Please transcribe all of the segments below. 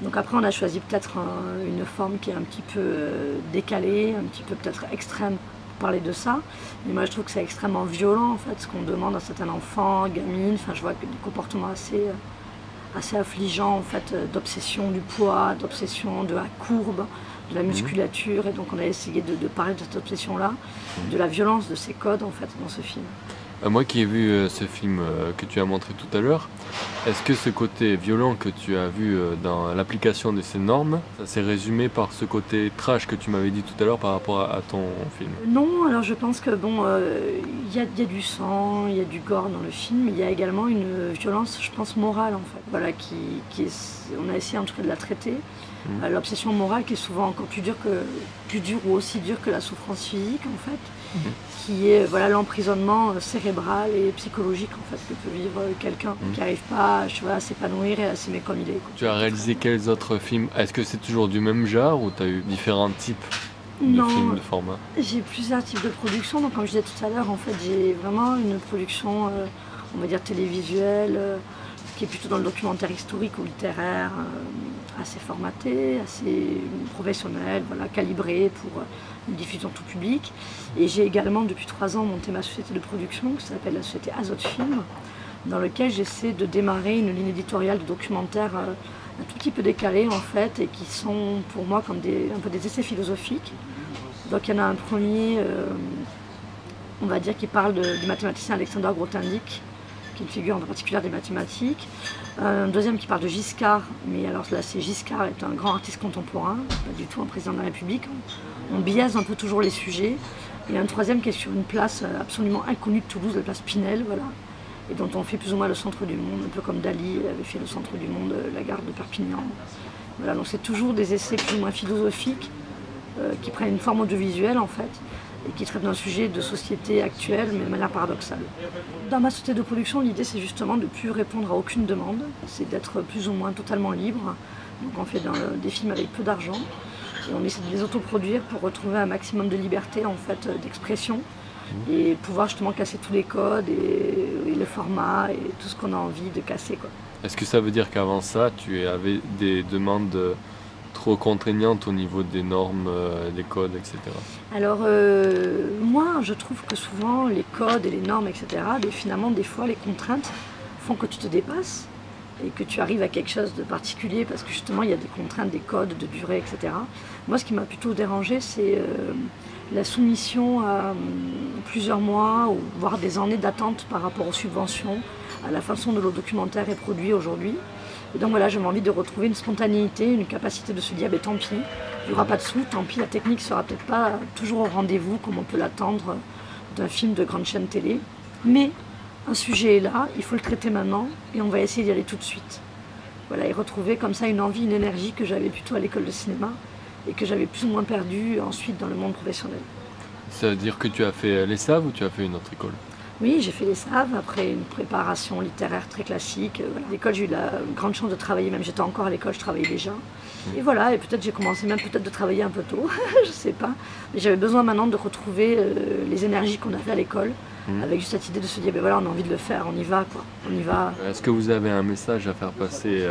Donc après on a choisi peut-être une forme qui est un petit peu décalée, un petit peu peut-être extrême pour parler de ça. Mais moi je trouve que c'est extrêmement violent en fait, ce qu'on demande à certains enfants, gamines, enfin je vois que des comportements assez affligeants en fait, d'obsession du poids, d'obsession de la courbe, de la musculature, et donc on a essayé de parler de cette obsession-là, de la violence de ces codes en fait dans ce film. Moi qui ai vu ce film que tu as montré tout à l'heure, est-ce que ce côté violent que tu as vu dans l'application de ces normes, ça s'est résumé par ce côté trash que tu m'avais dit tout à l'heure par rapport à ton film? Non, alors je pense que bon, y a du sang, il y a du gore dans le film, mais il y a également une violence, je pense, morale en fait, voilà, on a essayé en tout cas de la traiter. L'obsession morale qui est souvent encore plus dure ou aussi dure que la souffrance physique en fait, qui est voilà, l'emprisonnement cérébral et psychologique en fait, que peut vivre quelqu'un qui n'arrive pas à s'épanouir et à s'aimer comme il est, quoi. Tu as réalisé quels autres films? Est-ce que c'est toujours du même genre ou tu as eu différents types de films, de formats? J'ai plusieurs types de productions, donc comme je disais tout à l'heure, en fait j'ai vraiment une production, on va dire télévisuelle, qui est plutôt dans le documentaire historique ou littéraire, assez formaté, assez professionnel, voilà, calibré pour une diffusion tout public. Et j'ai également depuis 3 ans monté ma société de production qui s'appelle la société Azote Film, dans lequel j'essaie de démarrer une ligne éditoriale de documentaires un tout petit peu décalés en fait, et qui sont pour moi comme un peu des essais philosophiques. Donc il y en a un premier, on va dire, qui parle du mathématicien Alexander Grothendieck, qui est une figure en particulier des mathématiques. Un deuxième qui parle de Giscard, mais alors là c'est Giscard est un grand artiste contemporain, pas du tout un président de la République. On biaise un peu toujours les sujets. Et un troisième qui est sur une place absolument inconnue de Toulouse, la place Pinel, voilà, et dont on fait plus ou moins le centre du monde, un peu comme Dali avait fait le centre du monde, la gare de Perpignan. Voilà, donc c'est toujours des essais plus ou moins philosophiques qui prennent une forme audiovisuelle en fait, et qui traitent d'un sujet de société actuelle, mais de manière paradoxale. Dans ma société de production, l'idée c'est justement de ne plus répondre à aucune demande, c'est d'être plus ou moins totalement libre. Donc on fait des films avec peu d'argent, et on essaie de les autoproduire pour retrouver un maximum de liberté en fait, d'expression, et pouvoir justement casser tous les codes et le format et tout ce qu'on a envie de casser, quoi. Est-ce que ça veut dire qu'avant ça, tu avais des demandes trop contraignantes au niveau des normes, des codes, etc. Alors moi je trouve que souvent les codes et les normes, etc., finalement des fois les contraintes font que tu te dépasses et que tu arrives à quelque chose de particulier parce que justement il y a des contraintes, des codes de durée, etc. Moi ce qui m'a plutôt dérangé c'est la soumission à plusieurs mois ou voire des années d'attente par rapport aux subventions, à la façon dont le documentaire est produit aujourd'hui. Et donc voilà, j'avais envie de retrouver une spontanéité, une capacité de se dire tant pis, il n'y aura pas de sous, tant pis, la technique ne sera peut-être pas toujours au rendez-vous comme on peut l'attendre d'un film de grande chaîne télé. Mais un sujet est là, il faut le traiter maintenant et on va essayer d'y aller tout de suite. Voilà, et retrouver comme ça une envie, une énergie que j'avais plutôt à l'école de cinéma et que j'avais plus ou moins perdue ensuite dans le monde professionnel. Ça veut dire que tu as fait l'ESSAV ou tu as fait une autre école? Oui, j'ai fait l'ESSAV après une préparation littéraire très classique. Voilà. À l'école, j'ai eu la grande chance de travailler, même j'étais encore à l'école, je travaillais déjà. Et voilà, et peut-être j'ai commencé même peut-être de travailler un peu tôt, je sais pas. Mais j'avais besoin maintenant de retrouver les énergies qu'on avait à l'école, avec juste cette idée de se dire, ben voilà, on a envie de le faire, on y va, quoi. On y va. Est-ce que vous avez un message à faire passer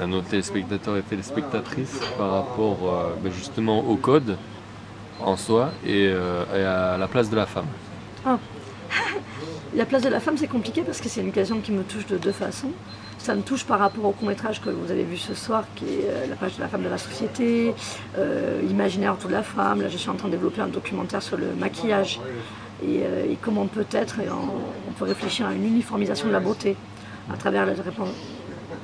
à nos téléspectateurs et téléspectatrices par rapport justement au code en soi et à la place de la femme? Ah. La place de la femme, c'est compliqué parce que c'est une question qui me touche de deux façons. Ça me touche par rapport au court-métrage que vous avez vu ce soir, qui est la page de la femme de la société, l'imaginaire autour de la femme. Là, je suis en train de développer un documentaire sur le maquillage et comment peut-être on peut réfléchir à une uniformisation de la beauté à travers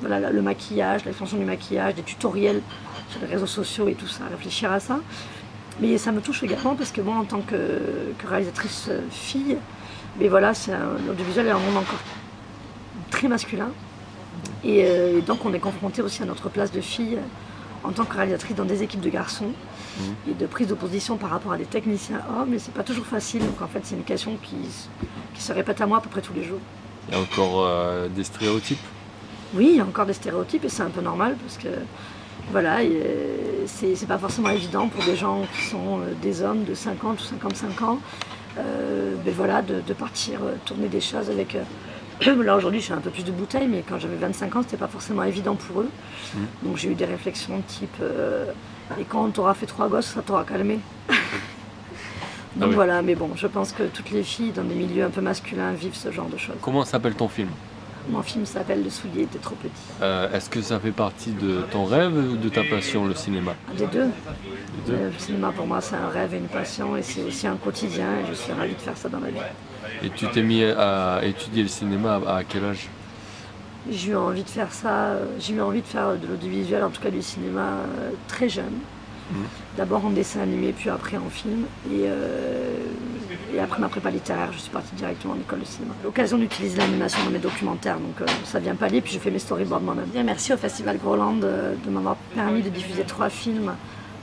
le maquillage, l'extension du maquillage, des tutoriels sur les réseaux sociaux et tout ça, réfléchir à ça. Mais ça me touche également parce que moi, en tant que réalisatrice fille, mais voilà, l'audiovisuel est un monde encore très masculin. Et donc on est confronté aussi à notre place de fille en tant que réalisatrice dans des équipes de garçons et de prise de position par rapport à des techniciens hommes, mais c'est pas toujours facile. Donc en fait c'est une question qui se répète à moi à peu près tous les jours. Il y a encore des stéréotypes? Oui, il y a encore des stéréotypes et c'est un peu normal parce que voilà, c'est pas forcément évident pour des gens qui sont des hommes de 50 ou 55 ans, voilà, de partir tourner des choses avec Là aujourd'hui je suis un peu plus de bouteille, mais quand j'avais 25 ans c'était pas forcément évident pour eux. Donc j'ai eu des réflexions type et quand t'auras fait 3 gosses, ça t'aura calmé. Donc oui. voilà, mais bon, je pense que toutes les filles dans des milieux un peu masculins vivent ce genre de choses. Comment s'appelle ton film? Mon film s'appelle Le soulier était trop petit. Est-ce que ça fait partie de ton rêve ou de ta passion, le cinéma? Des deux. Les deux. Le cinéma pour moi c'est un rêve et une passion et c'est aussi un quotidien et je suis ravie de faire ça dans la vie. Et tu t'es mis à étudier le cinéma à quel âge? J'ai eu envie de faire ça, j'ai eu envie de faire de l'audiovisuel, en tout cas du cinéma, très jeune. D'abord en dessin animé, puis après en film. Et après ma prépa littéraire, je suis partie directement en école de cinéma. L'occasion d'utiliser l'animation dans mes documentaires, donc ça vient pallier, puis je fais mes storyboards moi-même. Bien, merci au Festival Groland de m'avoir permis de diffuser 3 films,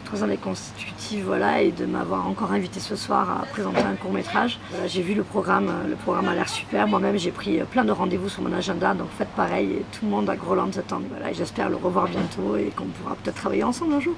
3 années consécutives, voilà, et de m'avoir encore invité ce soir à présenter un court-métrage. Voilà, j'ai vu le programme a l'air super. Moi-même, j'ai pris plein de rendez-vous sur mon agenda, donc faites pareil, et tout le monde à Groland s'attend. Voilà, et j'espère le revoir bientôt et qu'on pourra peut-être travailler ensemble un jour.